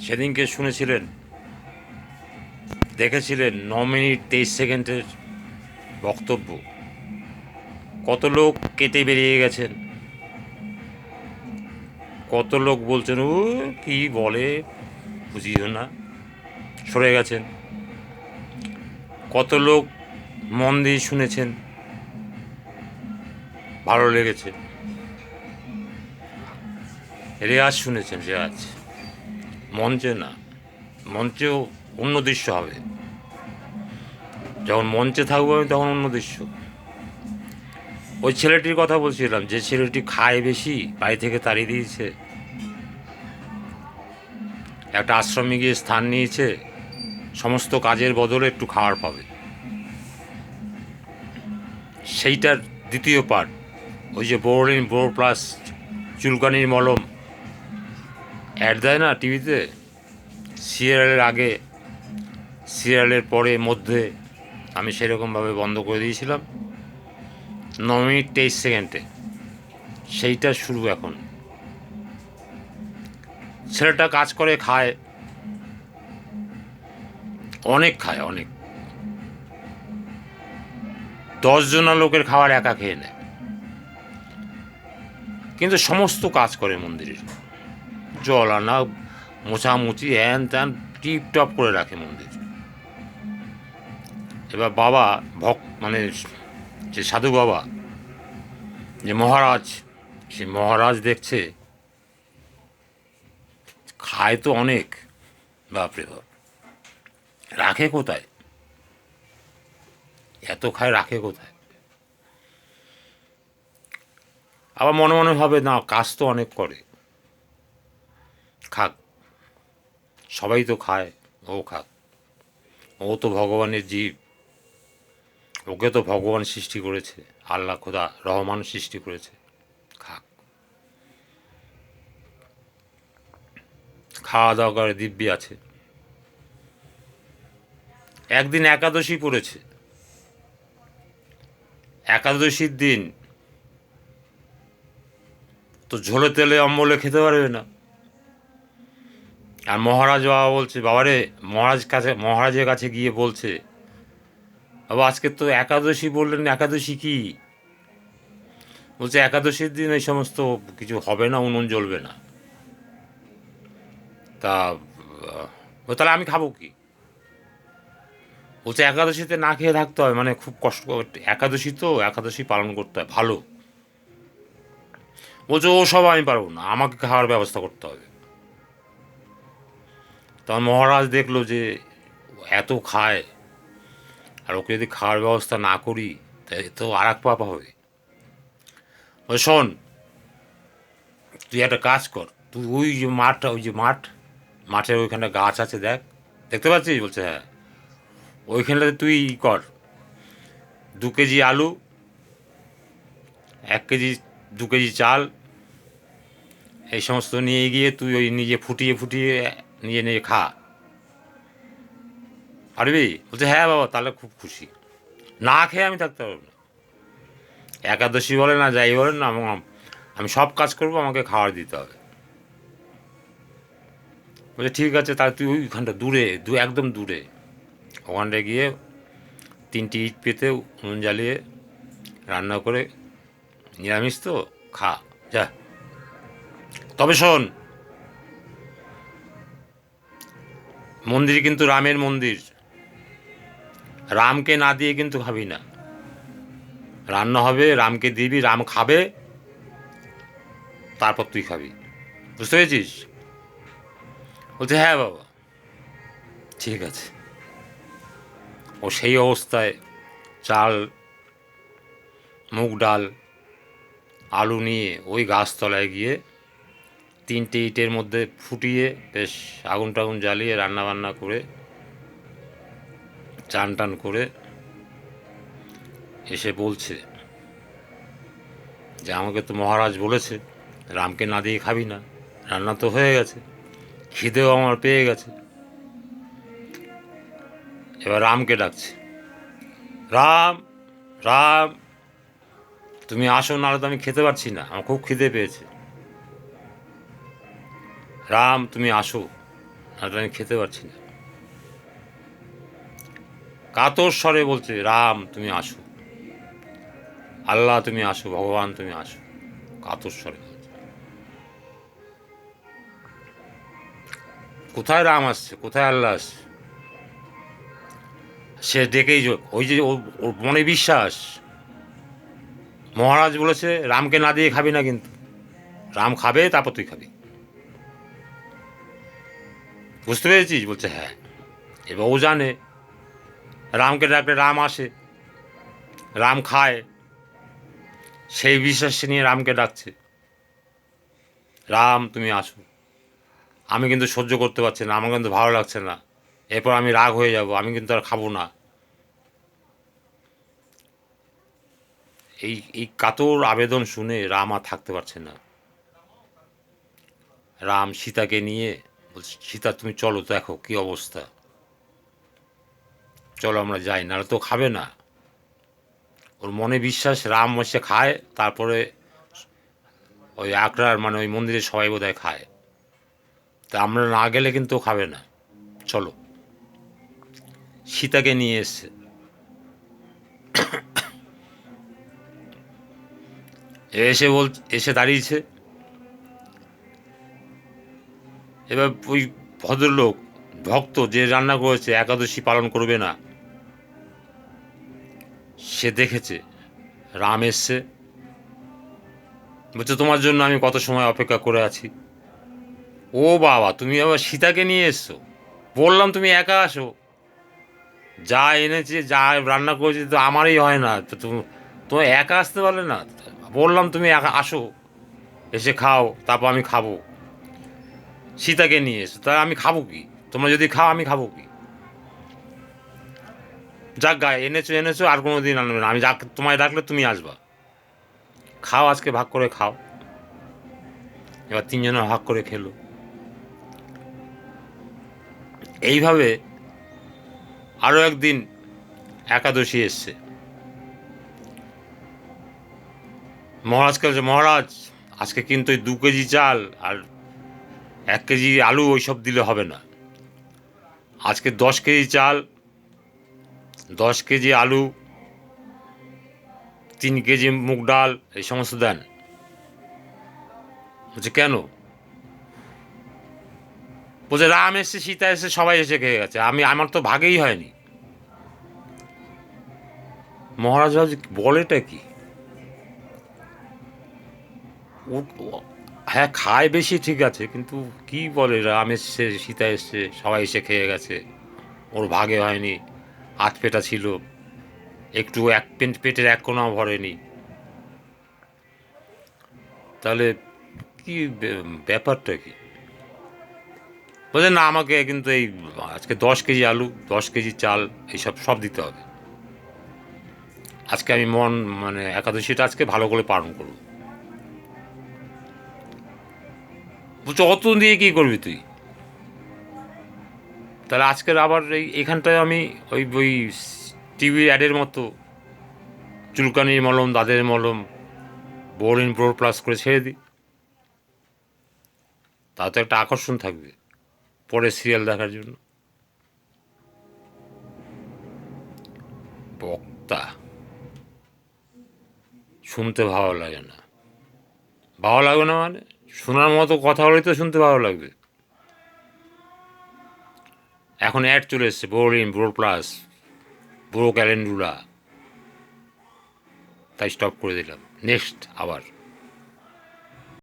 সেদিনকে শুনেছিলেন, দেখেছিলেন 9 মিনিট 23 সেকেন্ডের বক্তব্য। কত লোক কেটে বেরিয়ে গেছেন, কত লোক বলছেন ও কি বলে বুঝিও না, সরে গেছেন। কত লোক মন দিয়ে শুনেছেন, ভালো লেগেছে। রেয়াজ শুনেছেন, রেয়াজ মঞ্চে না, মঞ্চেও অন্য দৃশ্য হবে। যখন মঞ্চে থাকবো আমি তখন অন্য দৃশ্য। ওই ছেলেটির কথা বলছিলাম, যে ছেলেটি খায় বেশি, বাড়ি থেকে তাড়িয়ে দিয়েছে, একটা আশ্রমে গিয়ে স্থান নিয়েছে, সমস্ত কাজের বদলে একটু খাওয়ার পাবে। সেইটার দ্বিতীয় পার্ট, ওই যে বোরলিন বোর প্লাস চুলকানির মলম অ্যাড দেয় না টিভিতে, সিরিয়ালের আগে সিরিয়ালের পরে মধ্যে, আমি সেরকমভাবে বন্ধ করে দিয়েছিলাম 9 মিনিট 23 সেকেন্ডে। সেইটা শুরু এখন। ছেলেটা কাজ করে, খায়, অনেক খায়, অনেক। 10 জনা লোকের খাবার একা খেয়ে নেয়, কিন্তু সমস্ত কাজ করে মন্দিরের, জল আনা, মোছামুছি, হ্যান ত্যান টিপটপ করে রাখে মন্দির। এবার বাবা মানে যে সাধু বাবা, যে মহারাজ, সে মহারাজ দেখছে খায় তো অনেক, বাপরে বাপ, রাখে কোথায়, এত খায় রাখে কোথায়। আবার মনে মনে ভাবে না, কাজ তো অনেক করে, খাক, সবাই তো খায়, ও খাক, ও তো ভগবানের জীব, ওকে তো ভগবান সৃষ্টি করেছে, আল্লাহ খোদা রহমান সৃষ্টি করেছে, খাক। খাওয়া দাওয়া করে দিব্যি আছে। একদিন একাদশী পড়েছে, একাদশীর দিন তো ঝোলে তেলে অম্বলে খেতে পারবে না। আর মহারাজ বাবা বলছে, বাবারে, মহারাজের কাছে গিয়ে বলছে, বাবা আজকে তো একাদশী বললেন, একাদশী কি? বলছে একাদশীর দিন এই সমস্ত কিছু হবে না, উনুন জ্বলবে না। তা তাহলে আমি খাবো কি? বলছে একাদশীতে না খেয়ে থাকতে হয়, মানে খুব কষ্ট, একাদশী তো একাদশী পালন করতে হয়, ভালো। বলছে ও সব আমি পারবো না, আমাকে খাওয়ার ব্যবস্থা করতে হবে। তখন মহারাজ দেখলো যে এত খায়, আর ওকে যদি খাওয়ার ব্যবস্থা না করি তাই তো আর এক পাপ হবে। শোন, তুই একটা কাজ কর, তুই ওই যে মাঠটা, ওই যে মাঠের ওইখানে গাছ আছে, দেখতে পাচ্ছিস? বলছে হ্যাঁ। ওইখানটাতে তুই কর, 2 কেজি আলু, 1 কেজি, 2 কেজি চাল, এই সমস্ত নিয়ে গিয়ে তুই ওই নিজে ফুটিয়ে ফুটিয়ে নিয়ে নিয়ে খা, পারবি? বলছে হ্যাঁ বাবা, তাহলে খুব খুশি, না খেয়ে আমি থাকতে পারবো না, একাদশী বলে না যাই বলেন না, আমি সব কাজ করবো, আমাকে খাবার দিতে হবে। বলছে ঠিক আছে, তাহলে তুই ওইখানটা দূরে, একদম দূরে, ওখানটায় গিয়ে 3টি ইট পেতে উনুন জ্বালিয়ে রান্না করে, নিরামিষ তো, খা, যা। তবে শোন, মন্দির কিন্তু রামের মন্দির, রামকে না দিয়ে কিন্তু খাবি না, রান্না হবে, রামকে দিবি, রাম খাবে, তারপর তুই খাবি, বুঝতে পেরেছিস? বলছে হ্যাঁ বাবা, ঠিক আছে। ও সেই অবস্থায় চাল, মুগ ডাল, আলু নিয়ে ওই গাছতলায় গিয়ে 3টে ইটের মধ্যে ফুটিয়ে বেশ আগুন টাগুন জ্বালিয়ে রান্নাবান্না করে, চান টান করে এসে বলছে যে আমাকে তো মহারাজ বলেছে রামকে না দিয়ে খাবি না, রান্না তো হয়ে গেছে, খিদেও আমার পেয়ে গেছে। এবার রামকে ডাকছে, রাম, রাম, তুমি আসো, নাহলে তো আমি খেতে পারছি না, আমার খুব খিদে পেয়েছে, রাম তুমি আসো, আর আমি খেতে পারছি না। কাতর স্বরে বলছে, রাম তুমি আসো, আল্লাহ তুমি আসো, ভগবান তুমি আসো, কাতর স্বরে বলছে। কোথায় রাম আসছে, কোথায় আল্লাহ আসছে? সে ডেকেই ওই যে ওর মনে বিশ্বাস, মহারাজ বলেছে রামকে না দিয়ে খাবি না, কিন্তু রাম খাবে, তারপর তুই খাবি। বুঝতে পেরেছিস? বলছে হ্যাঁ। এবার ও জানে রামকে ডাকলে রাম আসে, রাম খায়, সেই বিশ্বাস নিয়ে রামকে ডাকছে, রাম তুমি আসো। আমি কিন্তু সহ্য করতে পারছি না, আমার কিন্তু ভালো লাগছে না, এরপর আমি রাগ হয়ে যাব, আমি কিন্তু আর খাবো না। এই কাতর আবেদন শুনে রাম আর থাকতে পারছে না। রাম সীতাকে নিয়ে বলছে, সীতা তুমি চলো, দেখো কি অবস্থা, চলো আমরা যাই, নাহলে তো খাবে না। ওর মনে বিশ্বাস রাম এসে খায়, তারপরে ওই আকড়ার মানে ওই মন্দিরে সবাই বোধহয় খায়, তা আমরা না গেলে কিন্তু খাবে না, চলো। সীতাকে নিয়ে এসছে, এসে দাঁড়িয়েছে। এবার ওই ভদ্রলোক, ভক্ত যে রান্না করেছে, একাদশী পালন করবে না, সে দেখেছে রাম এসছে, বলছে তোমার জন্য আমি কত সময় অপেক্ষা করে আছি। ও বাবা, তুমি আবার সীতাকে নিয়ে এসছো? বললাম তুমি একা আসো, যা এনেছে যা রান্না করেছে তো আমারই হয় না, তো তোমার একা আসতে পারলে না? বললাম তুমি একা আসো, এসে খাও, তারপর আমি খাবো। সীতাকে নিয়ে এসো, তা আমি খাবো কি? তোমরা যদি খাও আমি খাবো কি? যাক গায়ে এনেছো এনেছো, আর কোনো দিন আনবে না, আমি তোমায় ডাকলে তুমি আসবা, খাও, আজকে ভাগ করে খাও। এবার তিনজনে ভাগ করে খেলো। এইভাবে আরও একদিন একাদশী এসছে। মহারাজকে বলছে, মহারাজ আজকে কিন্তু ওই 2 কেজি চাল আর 1 কেজি আলু ওইসব দিলে হবে না, আজকে 10 কেজি চাল, 10 কেজি আলু, 3 কেজি মুগ ডাল, এই সমস্ত দেন। বলছে কেন? বলছে রাম এসছে, সীতা এসে, সবাই এসে খেয়ে গেছে, আমার তো ভাগেই হয়নি। মহারাজ ভাবছে বলেটা কি, হ্যাঁ খায় বেশি ঠিক আছে, কিন্তু কি বলে রাম এসছে, সীতা এসছে, সবাই এসে খেয়ে গেছে, ওর ভাগে হয়নি, আধ পেটা ছিল, একটু পেটের এক কোনাও ভরেনি, তাহলে কি ব্যাপারটা কি? বলছে না, আমাকে কিন্তু এই আজকে 10 কেজি আলু, 10 কেজি চাল, এইসব সব দিতে হবে, আজকে আমি মানে একাদশীটা আজকে ভালো করে পালন করবো। বলছে অত দিয়ে কী করবি তুই? তাহলে আজকের আবার এখানটায় আমি ওই টিভির অ্যাডের মতো চুলকানির মলম, দাঁতের মলম, বোরিন প্রো প্লাস করে ছেড়ে দিই, তা তো একটা আকর্ষণ থাকবে পরে সিরিয়াল দেখার জন্য। বক্তা, শুনতে ভালো লাগে না। ভালো লাগবে না মানে, শোনার মতো কথা হলেই তো শুনতে ভালো লাগবে। এখন অ্যাড চলে এসছে, বোরিন ব্রো প্লাস, ব্রো ক্যালেন্ডুলা, তাই স্টপ করে দিলাম। নেক্সট আবার